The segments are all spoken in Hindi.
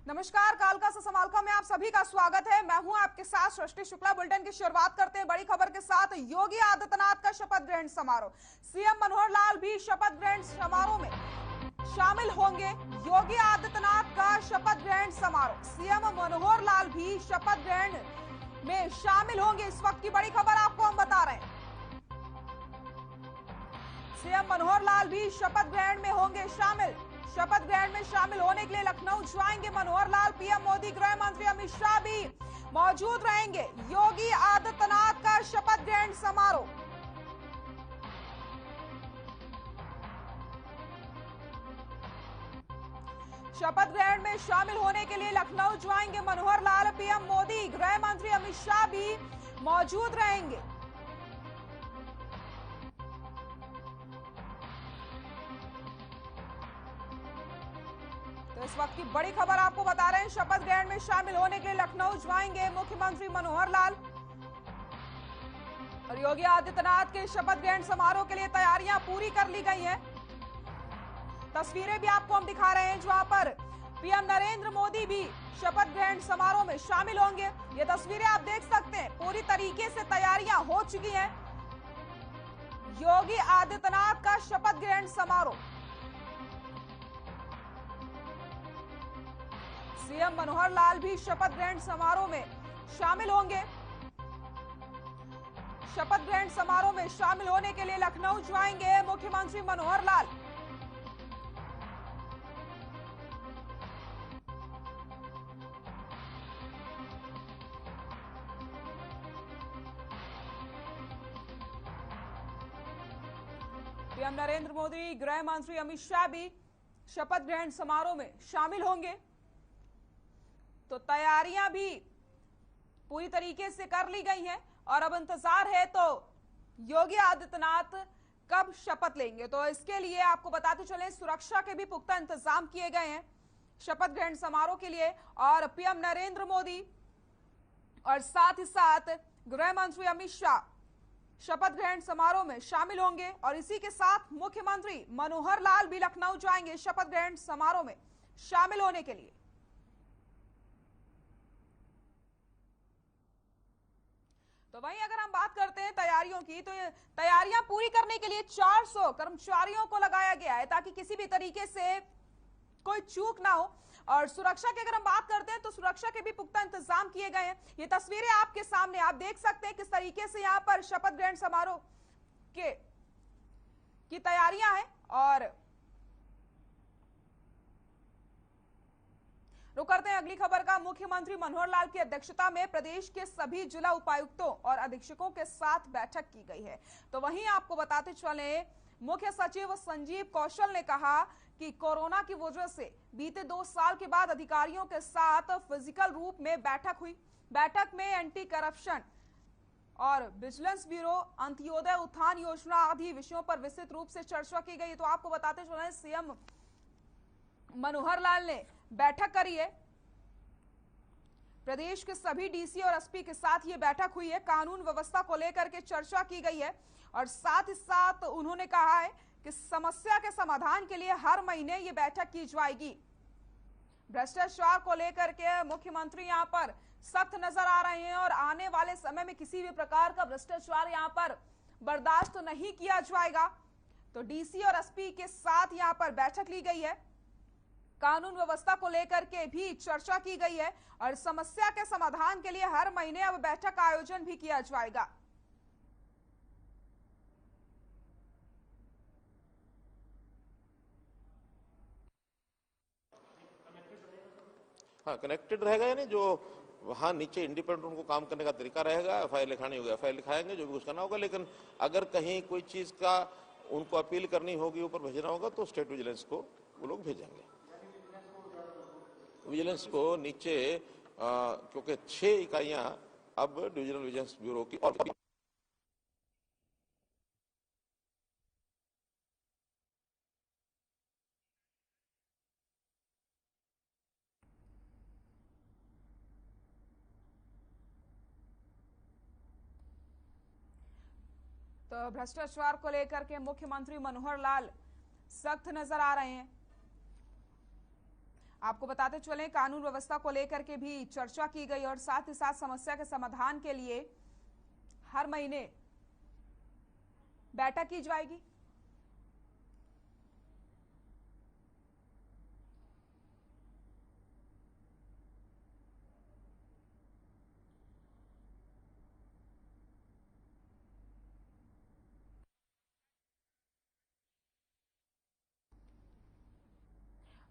नमस्कार, कालका से समालका में आप सभी का स्वागत है। मैं हूं आपके साथ सृष्टि शुक्ला। बुलेटिन की शुरुआत करते हैं बड़ी खबर के साथ। योगी आदित्यनाथ का शपथ ग्रहण समारोह। सीएम मनोहर लाल भी शपथ ग्रहण समारोह में शामिल होंगे। योगी आदित्यनाथ का शपथ ग्रहण समारोह, सीएम मनोहर लाल भी शपथ ग्रहण में शामिल होंगे। इस वक्त की बड़ी खबर आपको हम बता रहे हैं। सीएम मनोहर लाल भी शपथ ग्रहण में होंगे शामिल। शपथ ग्रहण में शामिल होने के लिए लखनऊ जाएंगे मनोहर लाल। पीएम मोदी, गृह मंत्री अमित शाह भी मौजूद रहेंगे। योगी आदित्यनाथ का शपथ ग्रहण समारोह। शपथ ग्रहण में शामिल होने के लिए लखनऊ जाएंगे मनोहर लाल। पीएम मोदी, गृह मंत्री अमित शाह भी मौजूद रहेंगे। तो इस वक्त की बड़ी खबर आपको बता रहे हैं। शपथ ग्रहण में शामिल होने के लिए लखनऊ जाएंगे मुख्यमंत्री मनोहर लाल। और योगी आदित्यनाथ के शपथ ग्रहण समारोह के लिए तैयारियां पूरी कर ली गई हैं। तस्वीरें भी आपको हम दिखा रहे हैं जहां पर पीएम नरेंद्र मोदी भी शपथ ग्रहण समारोह में शामिल होंगे। ये तस्वीरें आप देख सकते हैं। पूरी तरीके से तैयारियां हो चुकी हैं। योगी आदित्यनाथ का शपथ ग्रहण समारोह। सीएम मनोहर लाल भी शपथ ग्रहण समारोह में शामिल होंगे। शपथ ग्रहण समारोह में शामिल होने के लिए लखनऊ जाएंगे मुख्यमंत्री मनोहर लाल। पीएम नरेंद्र मोदी, गृह मंत्री अमित शाह भी शपथ ग्रहण समारोह में शामिल होंगे। तो तैयारियां भी पूरी तरीके से कर ली गई हैं और अब इंतजार है तो योगी आदित्यनाथ कब शपथ लेंगे। तो इसके लिए आपको बताते चले, सुरक्षा के भी पुख्ता इंतजाम किए गए हैं शपथ ग्रहण समारोह के लिए। और पीएम नरेंद्र मोदी और साथ ही साथ गृह मंत्री अमित शाह शपथ ग्रहण समारोह में शामिल होंगे। और इसी के साथ मुख्यमंत्री मनोहर लाल भी लखनऊ जाएंगे शपथ ग्रहण समारोह में शामिल होने के लिए। तो वहीं अगर हम बात करते हैं तैयारियों की, तो ये तैयारियां पूरी करने के लिए 400 कर्मचारियों को लगाया गया है ताकि किसी भी तरीके से कोई चूक ना हो। और सुरक्षा की अगर हम बात करते हैं तो सुरक्षा के भी पुख्ता इंतजाम किए गए हैं। ये तस्वीरें आपके सामने आप देख सकते हैं किस तरीके से यहां पर शपथ ग्रहण समारोह की तैयारियां हैं। और रुक करते हैं अगली खबर का। मुख्यमंत्री मनोहर लाल की अध्यक्षता में प्रदेश के सभी जिला उपायुक्तों और अधीक्षकों के साथ बैठक की गई है। तो वहीं आपको बताते चले, मुख्य सचिव संजीव कौशल ने कहा कि कोरोना की वजह से बीते 2 साल के बाद अधिकारियों के साथ फिजिकल रूप में बैठक हुई। बैठक में एंटी करप्शन और विजिलेंस ब्यूरो, अंत्योदय उत्थान योजना आदि विषयों पर विस्तृत रूप से चर्चा की गई। तो आपको बताते चले, सीएम मनोहर लाल ने बैठक करी है। प्रदेश के सभी डीसी और एसपी के साथ ये बैठक हुई है। कानून व्यवस्था को लेकर के चर्चा की गई है और साथ ही साथ उन्होंने कहा है कि समस्या के समाधान के लिए हर महीने ये बैठक की जाएगी। भ्रष्टाचार को लेकर के मुख्यमंत्री यहां पर सख्त नजर आ रहे हैं और आने वाले समय में किसी भी प्रकार का भ्रष्टाचार यहां पर बर्दाश्त नहीं किया जाएगा। तो डीसी और एसपी के साथ यहां पर बैठक ली गई है। कानून व्यवस्था को लेकर के भी चर्चा की गई है और समस्या के समाधान के लिए हर महीने अब बैठक का आयोजन भी किया जाएगा। हाँ, कनेक्टेड रहेगा। यानी जो वहाँ नीचे इंडिपेंडेंट उनको काम करने का तरीका रहेगा। एफआईआर लिखानी होगी, एफआईआर लिखाएंगे, जो भी कुछ करना होगा। लेकिन अगर कहीं कोई चीज का उनको अपील करनी होगी, ऊपर भेजना होगा, तो स्टेट विजिलेंस को वो लोग भेजेंगे। विजिलेंस को नीचे क्योंकि 6 इकाइयां अब डिविजनल विजिलेंस ब्यूरो की और तो भ्रष्टाचार को लेकर के मुख्यमंत्री मनोहर लाल सख्त नजर आ रहे हैं। आपको बताते चलें, कानून व्यवस्था को लेकर के भी चर्चा की गई और साथ ही साथ समस्या के समाधान के लिए हर महीने बैठक की जाएगी।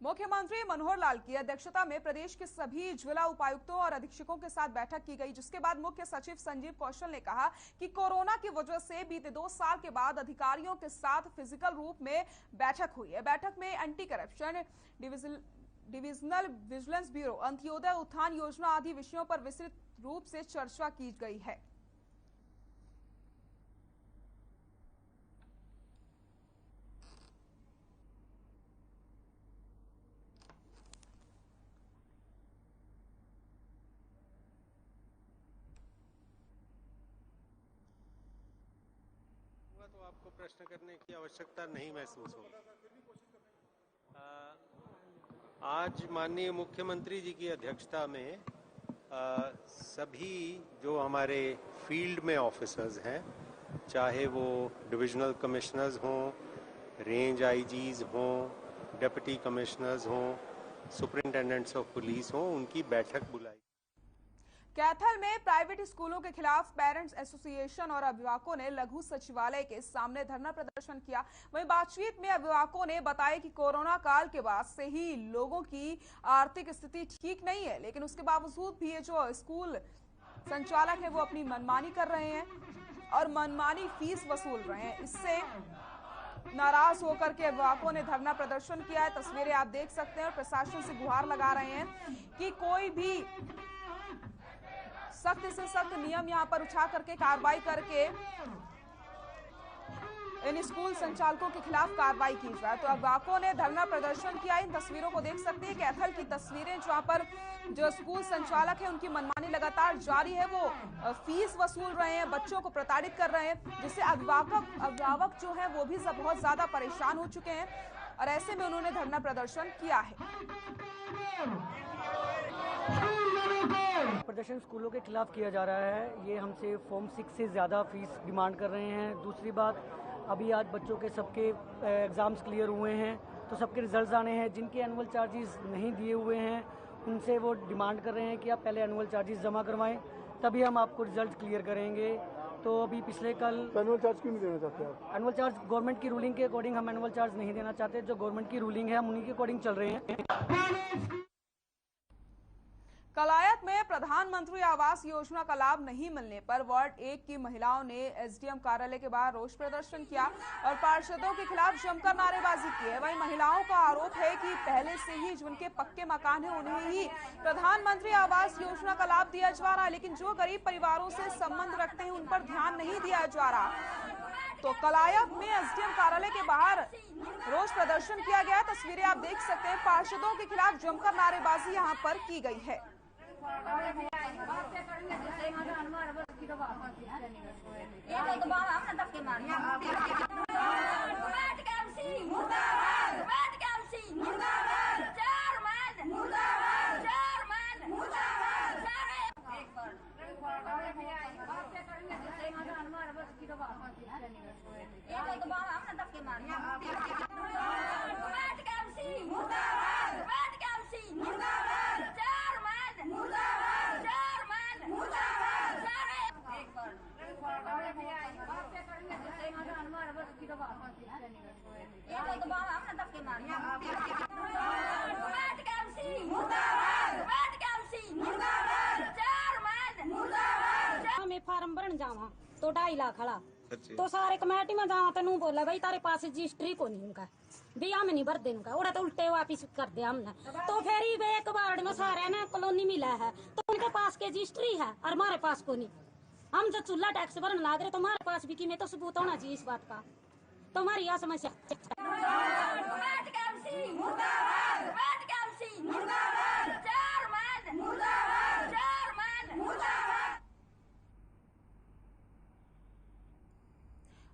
मुख्यमंत्री मनोहर लाल की अध्यक्षता में प्रदेश के सभी जिला उपायुक्तों और अधीक्षकों के साथ बैठक की गई, जिसके बाद मुख्य सचिव संजीव कौशल ने कहा कि कोरोना की वजह से बीते 2 साल के बाद अधिकारियों के साथ फिजिकल रूप में बैठक हुई है। बैठक में anti corruption, divisional vigilance bureau, Antyodaya Utthan Yojana आदि विषयों पर विस्तृत रूप से चर्चा की गई है। तो आपको प्रश्न करने की आवश्यकता नहीं महसूस होगी। आज माननीय मुख्यमंत्री जी की अध्यक्षता में सभी जो हमारे फील्ड में ऑफिसर्स हैं, चाहे वो डिविजनल कमिश्नर्स हों, रेंज आईजीज हों, डिप्टी कमिश्नर्स हों, सुपरिंटेंडेंट्स ऑफ पुलिस हों, उनकी बैठक बुलाई। कैथल में प्राइवेट स्कूलों के खिलाफ पेरेंट्स एसोसिएशन और अभिभावकों ने लघु सचिवालय के सामने धरना प्रदर्शन किया। वहीं बातचीत में अभिभावकों ने बताया कि कोरोना काल के बाद से ही लोगों की आर्थिक स्थिति ठीक नहीं है, लेकिन उसके बावजूद भी ये जो स्कूल संचालक है वो अपनी मनमानी कर रहे हैं और मनमानी फीस वसूल रहे हैं। इससे नाराज होकर के अभिभावकों ने धरना प्रदर्शन किया है। तस्वीरें आप देख सकते हैं और प्रशासन से गुहार लगा रहे हैं कि कोई भी सख्त से सख्त नियम यहां पर उठा करके कार्रवाई करके इन स्कूल संचालकों के खिलाफ कार्रवाई की जाए। तो अभिभावकों ने धरना प्रदर्शन किया। इन तस्वीरों को देख सकते हैं, कैथल की तस्वीरें, जहां पर जो स्कूल संचालक है उनकी मनमानी लगातार जारी है। वो फीस वसूल रहे हैं, बच्चों को प्रताड़ित कर रहे हैं, जिससे अभिभावक जो है वो भी बहुत ज्यादा परेशान हो चुके हैं और ऐसे में उन्होंने धरना प्रदर्शन किया है। प्रदर्शन स्कूलों के खिलाफ किया जा रहा है। ये हमसे फॉर्म 6 से ज़्यादा फीस डिमांड कर रहे हैं। दूसरी बात, अभी आज बच्चों के सबके एग्ज़ाम्स क्लियर हुए हैं, तो सबके रिजल्ट्स आने हैं। जिनके एनुअल चार्जेस नहीं दिए हुए हैं उनसे वो डिमांड कर रहे हैं कि आप पहले एनुअल चार्जेस जमा करवाएं, तभी हम आपको रिजल्ट क्लियर करेंगे। तो अभी पिछले कल एनुअल चार्ज क्यों नहीं देना चाहते आप? एनुअल चार्ज गवर्नमेंट की रूलिंग के अकॉर्डिंग हम एनुअल चार्ज नहीं देना चाहते। जो गवर्नमेंट की रूलिंग है हम उन्हीं के अकॉर्डिंग चल रहे हैं। कलायत में प्रधानमंत्री आवास योजना का लाभ नहीं मिलने पर वार्ड 1 की महिलाओं ने एसडीएम कार्यालय के बाहर रोष प्रदर्शन किया और पार्षदों के खिलाफ जमकर नारेबाजी की है। वहीं महिलाओं का आरोप है कि पहले से ही जिनके पक्के मकान है उन्हें ही प्रधानमंत्री आवास योजना का लाभ दिया जा रहा है, लेकिन जो गरीब परिवारों से संबंध रखते हैं उन पर ध्यान नहीं दिया जा रहा। तो कलायत में एसडीएम कार्यालय के बाहर रोष प्रदर्शन किया गया। तस्वीरें आप देख सकते हैं, पार्षदों के खिलाफ जमकर नारेबाजी यहाँ पर की गई है। मैं फार्म भरन जावा तो 2.5 लाख खड़ा, तो सारे कमेटी में जावा तो नू बोला भाई तारे पास रजिस्ट्री को नहीं उनका भी हम नहीं भर दे उनका, उड़ा तो उल्टे वापिस कर दिया हमने। तो फिर एक वार्ड में सारे ना कॉलोनी मिला है तो उनके पास के रजिस्ट्री है और हमारे पास को नहीं। हम जो चूल्हा टैक्स भरने लग रहे तो हमारे पास भी कि तो सबूत होना चाहिए इस बात का। तो हमारी यह समस्या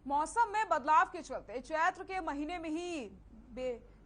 मौसम में बदलाव के चलते चैत्र के महीने में ही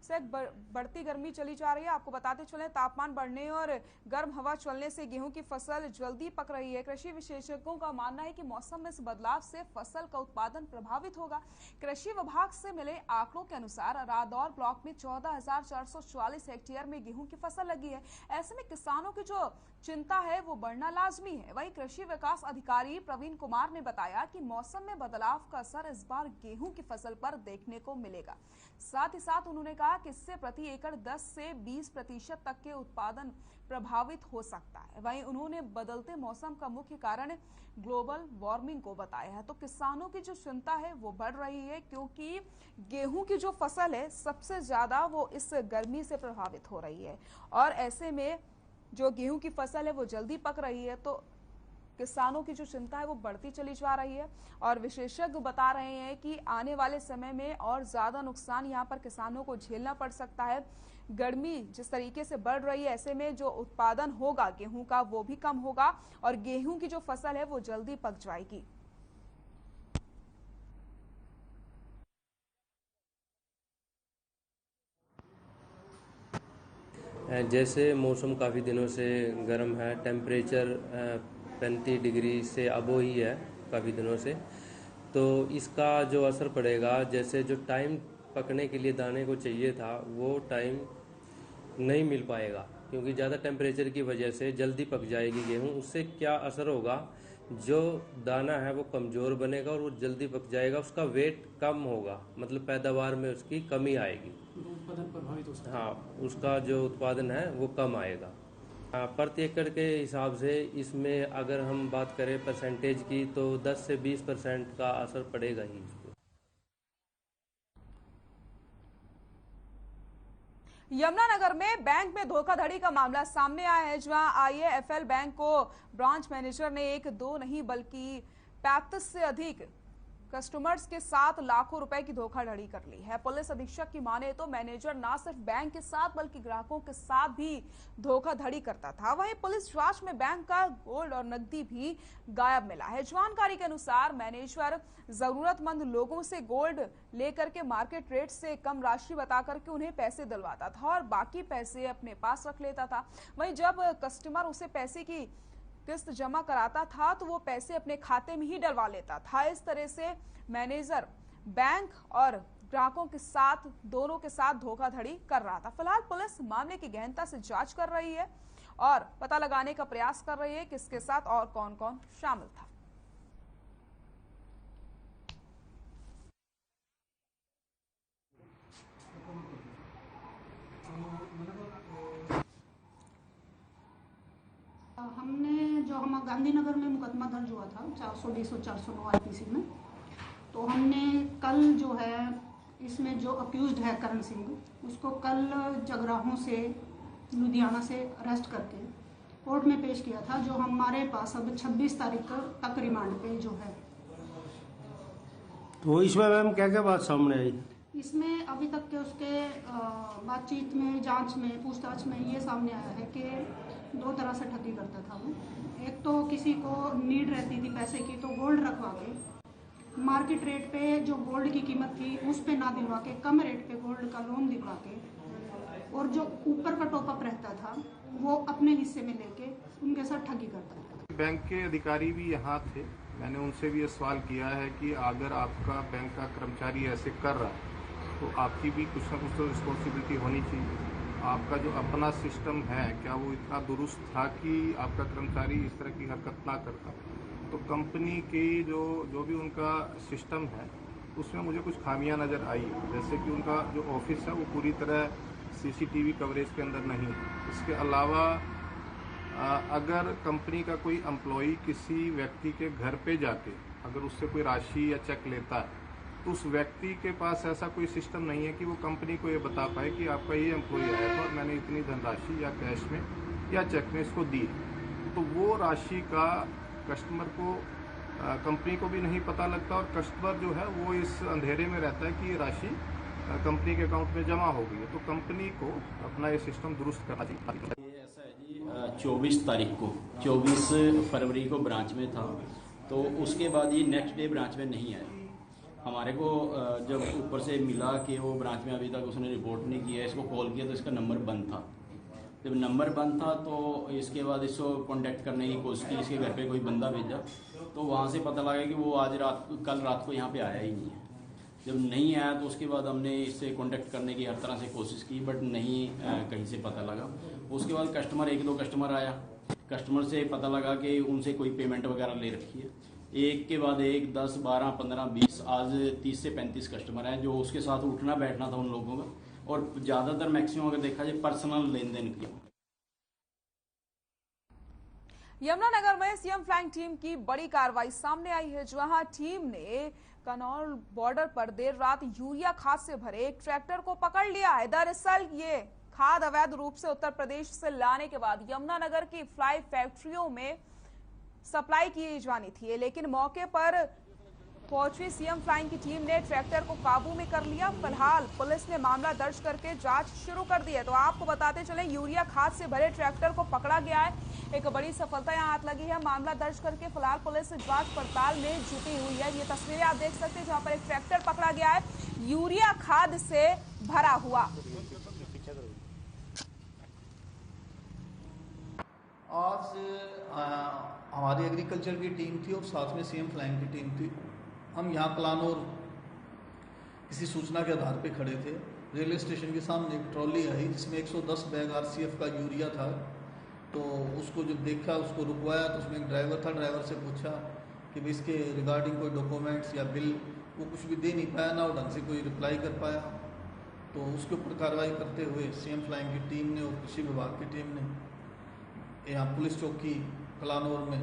से बढ़ती गर्मी चली जा रही है। आपको बताते चले, तापमान बढ़ने और गर्म हवा चलने से गेहूं की फसल जल्दी पक रही है। कृषि विशेषज्ञों का मानना है कि मौसम में इस बदलाव से फसल का उत्पादन प्रभावित होगा। कृषि विभाग से मिले आंकड़ों के अनुसार रादौर ब्लॉक में 14,444 हेक्टेयर में गेहूं की फसल लगी है। ऐसे में किसानों की जो चिंता है वो बढ़ना लाजमी है। वहीं कृषि विकास अधिकारी प्रवीण कुमार ने बताया कि मौसम में बदलाव का असर इस बार गेहूं की फसल पर देखने को मिलेगा। साथ ही साथ उन्होंने कहा कि इससे प्रति एकड़ 10 से 20% तक के उत्पादन प्रभावित हो सकता है। वहीं उन्होंने बदलते मौसम का मुख्य कारण ग्लोबल वार्मिंग को बताया है। तो किसानों की जो चिंता है वो बढ़ रही है, क्योंकि गेहूं की जो फसल है सबसे ज्यादा वो इस गर्मी से प्रभावित हो रही है और ऐसे में जो गेहूं की फसल है वो जल्दी पक रही है। तो किसानों की जो चिंता है वो बढ़ती चली जा रही है और विशेषज्ञ बता रहे हैं कि आने वाले समय में और ज्यादा नुकसान यहां पर किसानों को झेलना पड़ सकता है। गर्मी जिस तरीके से बढ़ रही है, ऐसे में जो उत्पादन होगा गेहूं का वो भी कम होगा और गेहूं की जो फसल है वो जल्दी पक जाएगी। जैसे मौसम काफ़ी दिनों से गर्म है, टेम्परेचर 35 डिग्री से अबो ही है काफ़ी दिनों से, तो इसका जो असर पड़ेगा, जैसे जो टाइम पकने के लिए दाने को चाहिए था वो टाइम नहीं मिल पाएगा, क्योंकि ज़्यादा टेम्परेचर की वजह से जल्दी पक जाएगी गेहूं। उससे क्या असर होगा, जो दाना है वो कमज़ोर बनेगा और वो जल्दी पक जाएगा, उसका वेट कम होगा, मतलब पैदावार में उसकी कमी आएगी, उत्पादन प्रभावित हो सकता है। हाँ, उसका जो उत्पादन है वो कम आएगा। प्रति एकड़ के हिसाब से इसमें अगर हम बात करें परसेंटेज की, तो 10 से 20% का असर पड़ेगा ही। यमुनानगर में बैंक में धोखाधड़ी का मामला सामने आया है, जहां आईएएफएल बैंक को ब्रांच मैनेजर ने 1-2 नहीं बल्कि 35 से अधिक कस्टमर्स के साथ लाखों रुपए की धोखाधड़ी कर ली है। पुलिस अधीक्षक की माने तो मैनेजर न सिर्फ बैंक के साथ बल्कि ग्राहकों के साथ भी धोखाधड़ी करता था। वहीं पुलिस जांच में बैंक का गोल्ड और नकदी भी गायब मिला है। जानकारी के अनुसार मैनेजर जरूरतमंद लोगों से गोल्ड लेकर के मार्केट रेट से कम राशि बताकर के उन्हें पैसे दिलवाता था और बाकी पैसे अपने पास रख लेता था। वहीं जब कस्टमर उसे पैसे की किस्त जमा कराता था तो वो पैसे अपने खाते में ही डलवा लेता था। इस तरह से मैनेजर बैंक और ग्राहकों के साथ, दोनों के साथ धोखाधड़ी कर रहा था। फिलहाल पुलिस मामले की गहनता से जांच कर रही है और पता लगाने का प्रयास कर रही है कि इसके साथ और कौन कौन शामिल था। हमने जो हमारा गांधीनगर में मुकदमा दर्ज हुआ था 420 और 409 आईपीसी में, तो हमने कल जो है इसमें जो अक्यूज्ड है करण सिंह, उसको कल जगराहों से लुधियाना से अरेस्ट करके कोर्ट में पेश किया था, जो हमारे पास अब 26 तारीख तक रिमांड पे जो है। तो इसमें मैम क्या क्या बात सामने आई? इसमें अभी तक के उसके बातचीत में, जांच में, पूछताछ में ये सामने आया है कि 2 तरह से ठगी करता था वो। एक तो किसी को नीड रहती थी पैसे की तो गोल्ड रखवा के मार्केट रेट पे जो गोल्ड की कीमत थी उस पे ना दिलवा के कम रेट पे गोल्ड का लोन दिलवा के, और जो ऊपर का टॉपअप रहता था वो अपने हिस्से में लेके उनके साथ ठगी करता था। बैंक के अधिकारी भी यहाँ थे, मैंने उनसे भी ये सवाल किया है कि अगर आपका बैंक का कर्मचारी ऐसे कर रहा है तो आपकी भी कुछ ना कुछ तो रिस्पॉन्सिबिलिटी होनी चाहिए। आपका जो अपना सिस्टम है क्या वो इतना दुरुस्त था कि आपका कर्मचारी इस तरह की हरकत ना करता? तो कंपनी की जो भी उनका सिस्टम है उसमें मुझे कुछ खामियां नज़र आई, जैसे कि उनका जो ऑफिस है वो पूरी तरह सीसीटीवी कवरेज के अंदर नहीं है। इसके अलावा अगर कंपनी का कोई एम्प्लॉई किसी व्यक्ति के घर पे जाके अगर उससे कोई राशि या चेक लेता है तो उस व्यक्ति के पास ऐसा कोई सिस्टम नहीं है कि वो कंपनी को ये बता पाए कि आपका ये एम्प्लॉई आया था और मैंने इतनी धनराशि या कैश में या चेक में इसको दी। तो वो राशि का कस्टमर को, कंपनी को भी नहीं पता लगता और कस्टमर जो है वो इस अंधेरे में रहता है कि ये राशि कंपनी के अकाउंट में जमा हो गई है। तो कंपनी को अपना ये सिस्टम दुरुस्त करना चाहिए। ये ऐसा है जी, 24 तारीख को, 24 फरवरी को ब्रांच में था, तो उसके बाद ये नेक्स्ट डे ब्रांच में नहीं आया। हमारे को जब ऊपर से मिला कि वो ब्रांच में अभी तक उसने रिपोर्ट नहीं किया, इसको कॉल किया तो इसका नंबर बंद था। जब नंबर बंद था तो इसके बाद इसको कांटेक्ट करने की कोशिश की, इसके घर पे कोई बंदा भेजा तो वहाँ से पता लगा कि वो कल रात को यहाँ पे आया ही नहीं है। जब नहीं आया तो उसके बाद हमने इससे कांटेक्ट करने की हर तरह से कोशिश की, बट नहीं कहीं से पता लगा। उसके बाद कस्टमर 1-2 कस्टमर आया, कस्टमर से पता लगा कि उनसे कोई पेमेंट वगैरह ले रखी है। एक के बाद एक 10, 12, 15, 20 आज 30 से 35 कस्टमर हैं जो उसके साथ उठना बैठना था उन लोगों का, और ज़्यादातर मैक्सिमम अगर देखा जाए पर्सनल लेन देन की। यमुनानगर में सीएम फ्लाइंग टीम की बड़ी कार्रवाई सामने आई है, जहां टीम ने कनौल बॉर्डर पर देर रात यूरिया खाद से भरे एक ट्रैक्टर को पकड़ लिया है। दरअसल ये खाद अवैध रूप से उत्तर प्रदेश से लाने के बाद यमुनानगर की फ्लाई फैक्ट्रियों में सप्लाई की जानी थी, लेकिन मौके पर पहुंची सीएम फ्लाइंग की टीम ने ट्रैक्टर को काबू में कर लिया। फिलहाल पुलिस ने मामला दर्ज करके जांच शुरू कर दी है। तो आपको बताते चलें, यूरिया खाद से भरे ट्रैक्टर को पकड़ा गया है, एक बड़ी सफलता यहां हाथ लगी है। मामला दर्ज करके फिलहाल पुलिस जांच पड़ताल में जुटी हुई है। ये तस्वीरें आप देख सकते हैं जहां पर एक ट्रैक्टर पकड़ा गया है यूरिया खाद से भरा हुआ। आज हमारी एग्रीकल्चर की टीम थी और साथ में सीएम फ्लाइंग की टीम थी। हम यहाँ कलानौर किसी सूचना के आधार पे खड़े थे। रेलवे स्टेशन के सामने एक ट्रॉली आई जिसमें 110 बैग आरसीएफ का यूरिया था। तो उसको जब देखा, उसको रुकवाया तो उसमें एक ड्राइवर था। ड्राइवर से पूछा कि भाई इसके रिगार्डिंग कोई डॉक्यूमेंट्स या बिल, वो कुछ भी दे नहीं पाया ना, और ढंग से कोई रिप्लाई कर पाया। तो उसके ऊपर कार्रवाई करते हुए सीएम फ्लाइंग की टीम ने और कृषि विभाग की टीम ने यहाँ पुलिस चौकी कलानौर में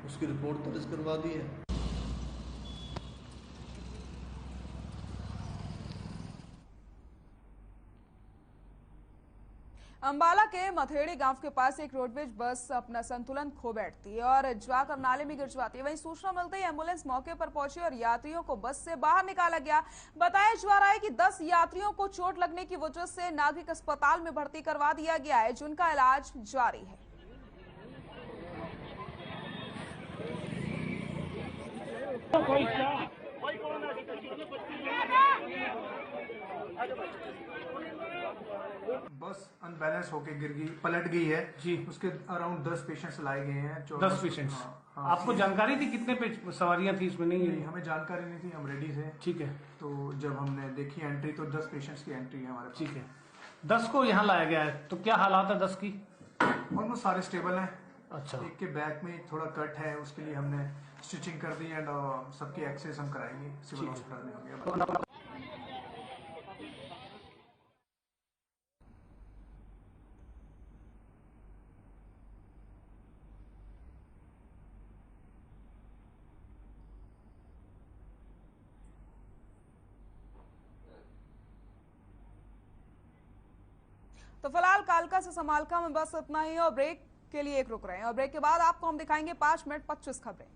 उसकी रिपोर्ट दर्ज करवा दी है। अंबाला के मथेड़ी गांव के पास एक रोडवेज बस अपना संतुलन खो बैठती है और जाकर नाले में गिर जाती है। वहीं सूचना मिलते ही एम्बुलेंस मौके पर पहुंची और यात्रियों को बस से बाहर निकाला गया। बताया जा रहा है कि 10 यात्रियों को चोट लगने की वजह से नागरिक अस्पताल में भर्ती करवा दिया गया है, जिनका इलाज जारी है। बस अनबैलेंस होके गिर गई, पलट गई है जी। उसके अराउंड 10 पेशेंट्स लाए गए हैं। 10 पेशेंट्स। हाँ, आपको जानकारी थी कितने सवारियां थी इसमें? नहीं, हमें जानकारी नहीं थी, हम रेडी थे। ठीक है। तो जब हमने देखी एंट्री तो 10 पेशेंट्स की एंट्री है हमारे पास। ठीक है। 10 को यहाँ लाया गया है, तो क्या हालात है 10 की? ऑलमोस्ट सारे स्टेबल हैं। अच्छा। एक के बैक में थोड़ा कट है, उसके लिए हमने स्टिचिंग कर दी एंड सबके एक्सेस हम कराएंगे सिविल हॉस्पिटल में होंगे। तो फिलहाल कालका से समालखा में बस इतना ही और ब्रेक के लिए एक रुक रहे हैं और ब्रेक के बाद आपको हम दिखाएंगे 5 मिनट 25 खबरें।